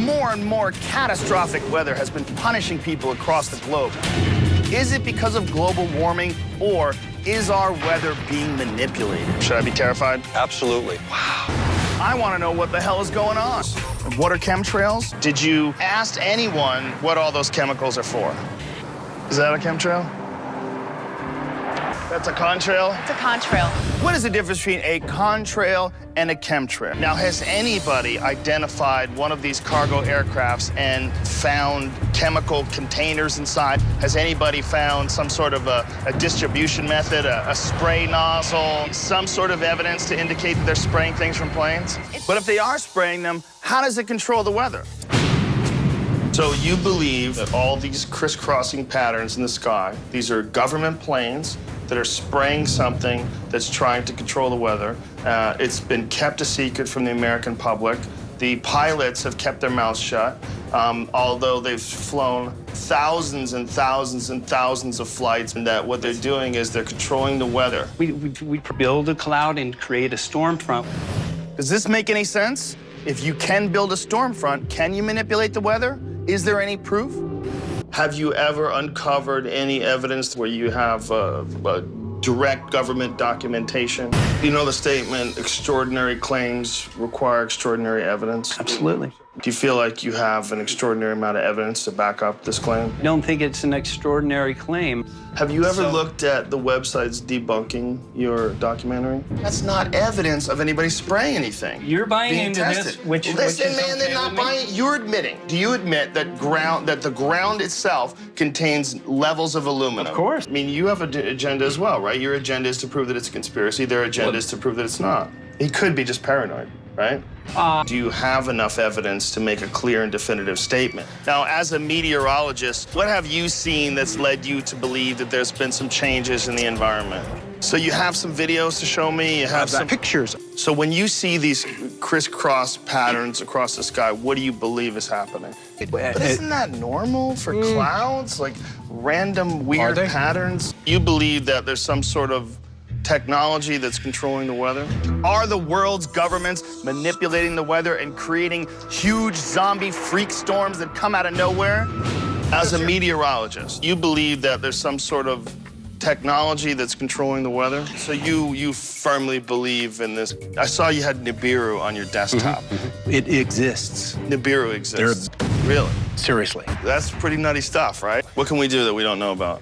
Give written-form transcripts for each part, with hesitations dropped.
more and more catastrophic weather has been punishing people across the globe. Is it because of global warming, or is our weather being manipulated? Should I be terrified? Absolutely. Wow. I want to know what the hell is going on. What are chemtrails? Did you ask anyone what all those chemicals are for? Is that a chemtrail? That's a contrail? It's a contrail. What is the difference between a contrail and a chemtrail? Now, has anybody identified one of these cargo aircrafts and found chemical containers inside? Has anybody found some sort of a distribution method, a spray nozzle, some sort of evidence to indicate that they're spraying things from planes? But if they are spraying them, how does it control the weather? So you believe that all these crisscrossing patterns in the sky, these are government planes that are spraying something that's trying to control the weather. It's been kept a secret from the American public. The pilots have kept their mouths shut, although they've flown thousands and thousands and thousands of flights, and that what they're doing is they're controlling the weather. We build a cloud and create a storm front. Does this make any sense? If you can build a storm front, can you manipulate the weather? Is there any proof? Have you ever uncovered any evidence where you have direct government documentation? You know the statement, extraordinary claims require extraordinary evidence? Absolutely. Do you feel like you have an extraordinary amount of evidence to back up this claim? I don't think it's an extraordinary claim. Have you ever looked at the websites debunking your documentary? That's not evidence of anybody spraying anything. You're buying into tested. this, which Listen, is man, okay they're not with me. buying. You're admitting. Do you admit that the ground itself contains levels of aluminum? Of course. I mean, you have an agenda as well, right? Your agenda is to prove that it's a conspiracy. Their agenda is to prove that it's not. He could be just paranoid, right? Do you have enough evidence to make a clear and definitive statement? Now, as a meteorologist, what have you seen that's led you to believe that there's been some changes in the environment? So you have some videos to show me? You have some pictures. So when you see these crisscross patterns across the sky, what do you believe is happening? But isn't that normal for clouds? Like random weird patterns? You believe that there's some sort of technology that's controlling the weather? Are the world's governments manipulating the weather and creating huge zombie freak storms that come out of nowhere? As a meteorologist, you believe that there's some sort of technology that's controlling the weather? So you firmly believe in this. I saw you had Nibiru on your desktop. It exists. Nibiru exists. Really? Seriously. That's pretty nutty stuff, right? What can we do that we don't know about?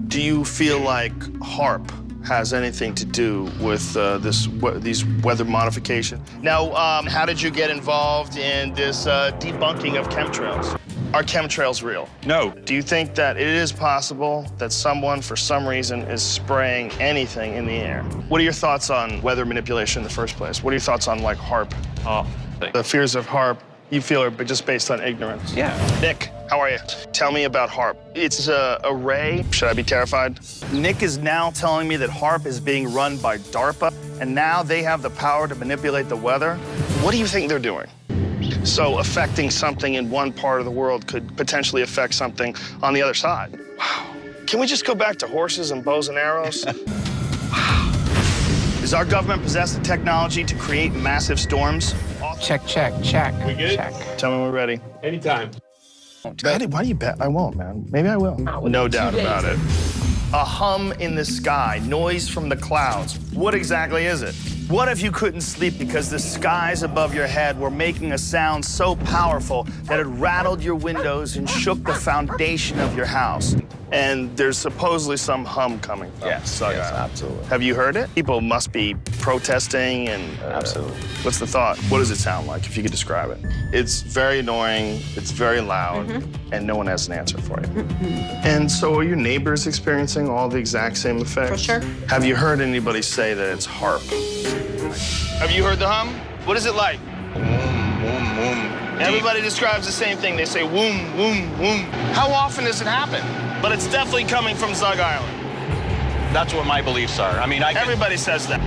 Do you feel like HARP has anything to do with these weather modifications? Now, how did you get involved in this debunking of chemtrails? Are chemtrails real? No. Do you think that it is possible that someone, for some reason, is spraying anything in the air? What are your thoughts on weather manipulation in the first place? What are your thoughts on, like, HARP? The fears of HARP, you feel are just based on ignorance? Yeah. Nick, how are you? Tell me about HARP. It's a ray. Should I be terrified? Nick is now telling me that HARP is being run by DARPA, and now they have the power to manipulate the weather. What do you think they're doing? So affecting something in one part of the world could potentially affect something on the other side. Wow. Can we just go back to horses and bows and arrows? Wow. Does our government possess the technology to create massive storms? Check. We good? Check. Tell me when we're ready. Anytime. Why do you bet? I won't, man. Maybe I will. No doubt about it. A hum in the sky, noise from the clouds. What exactly is it? What if you couldn't sleep because the skies above your head were making a sound so powerful that it rattled your windows and shook the foundation of your house? And there's supposedly some hum coming from Sug Island. Absolutely. Have you heard it? People must be protesting and... Absolutely. What's the thought? What does it sound like, if you could describe it? It's very annoying, it's very loud, and no one has an answer for you. And so are your neighbors experiencing all the exact same effects? For sure. Have you heard anybody say that it's HARP? Have you heard the hum? What is it like? Everybody describes the same thing. They say woom, woom, woom. How often does it happen? But it's definitely coming from Sug Island. That's what my beliefs are. I mean, Everybody says that.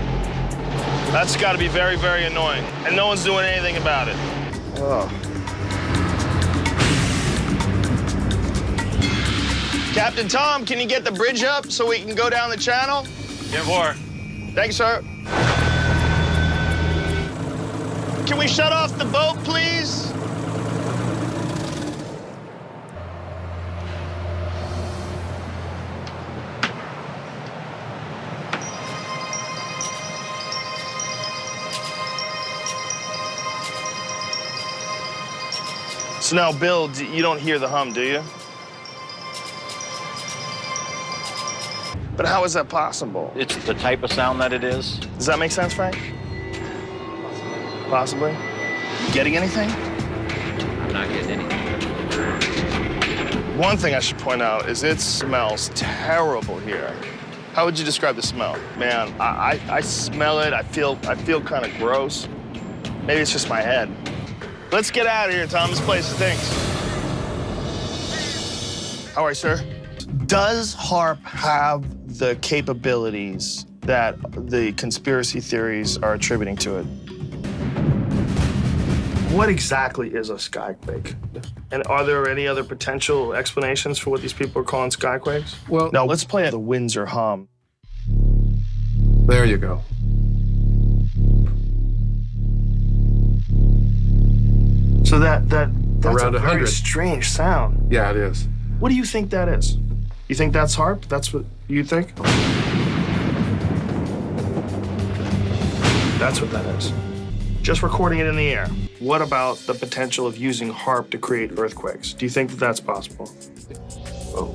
That's got to be very, very annoying. And no one's doing anything about it. Oh. Captain Tom, can you get the bridge up so we can go down the channel? Get more. Thanks, sir. Can we shut off the boat, please? So now, Bill, you don't hear the hum, do you? But how is that possible? It's the type of sound that it is. Does that make sense, Frank? Possibly. You getting anything? I'm not getting anything. One thing I should point out is it smells terrible here. How would you describe the smell? Man, I smell it. I feel kind of gross. Maybe it's just my head. Let's get out of here, Tom. This place stinks. How are you, sir? Does HARP have the capabilities that the conspiracy theories are attributing to it? What exactly is a skyquake? And are there any other potential explanations for what these people are calling skyquakes? Well, Now, let's play the Windsor hum. there you go. So that's Around a very 100. strange sound. Yeah, it is. What do you think that is? You think that's HARP? That's what you think? That's what that is. Just recording it in the air. What about the potential of using HARP to create earthquakes? Do you think that that's possible? Oh,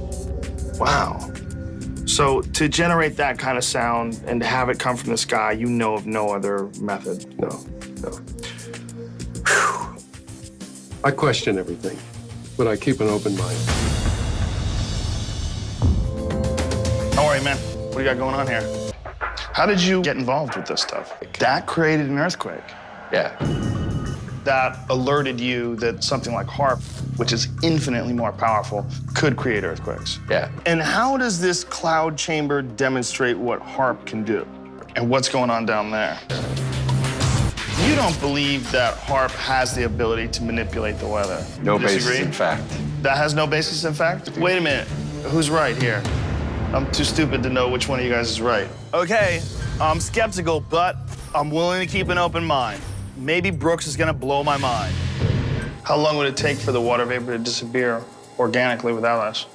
wow. So to generate that kind of sound and to have it come from the sky, you know of no other method? No. I question everything, but I keep an open mind. How are you, man? What do you got going on here? How did you get involved with this stuff? That created an earthquake. Yeah. That alerted you that something like HARP, which is infinitely more powerful, could create earthquakes. Yeah. And how does this cloud chamber demonstrate what HARP can do? And what's going on down there? You don't believe that HARP has the ability to manipulate the weather? No You basis disagree? in fact. That has no basis in fact? Wait a minute. Who's right here? I'm too stupid to know which one of you guys is right. Okay, I'm skeptical, but I'm willing to keep an open mind. Maybe Brooks is gonna blow my mind. How long would it take for the water vapor to disappear organically without us?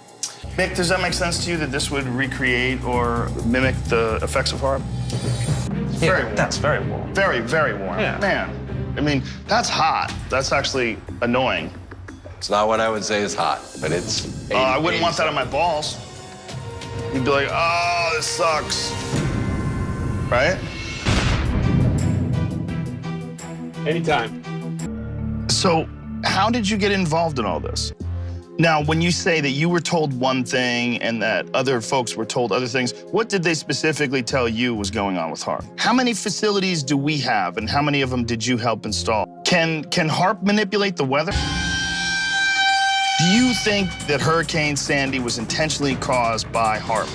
Mick, does that make sense to you that this would recreate or mimic the effects of HARP? Very warm. That's very warm. Very, very warm. Yeah. Man, I mean, that's hot. That's actually annoying. It's not what I would say is hot, but it's 80, I wouldn't want that on my balls. You'd be like, oh, this sucks. Right? Anytime. So how did you get involved in all this? Now, when you say that you were told one thing and that other folks were told other things, what did they specifically tell you was going on with HARP? How many facilities do we have and how many of them did you help install? Can HARP manipulate the weather? Do you think that Hurricane Sandy was intentionally caused by HARP?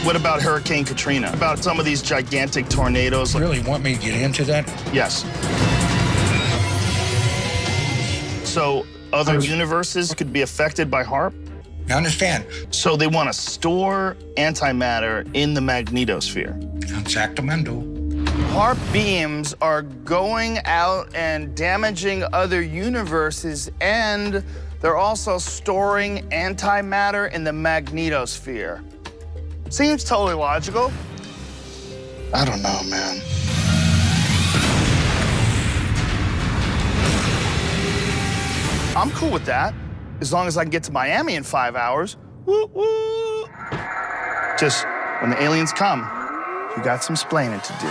What about Hurricane Katrina? About some of these gigantic tornadoes? Really want me to get into that? Yes. So other universes could be affected by HARP? I understand. So they want to store antimatter in the magnetosphere. Exactamento. HARP beams are going out and damaging other universes, and they're also storing antimatter in the magnetosphere. Seems totally logical. I don't know, man. I'm cool with that, as long as I can get to Miami in 5 hours. Woo woo. Just when the aliens come, you got some splaining to do.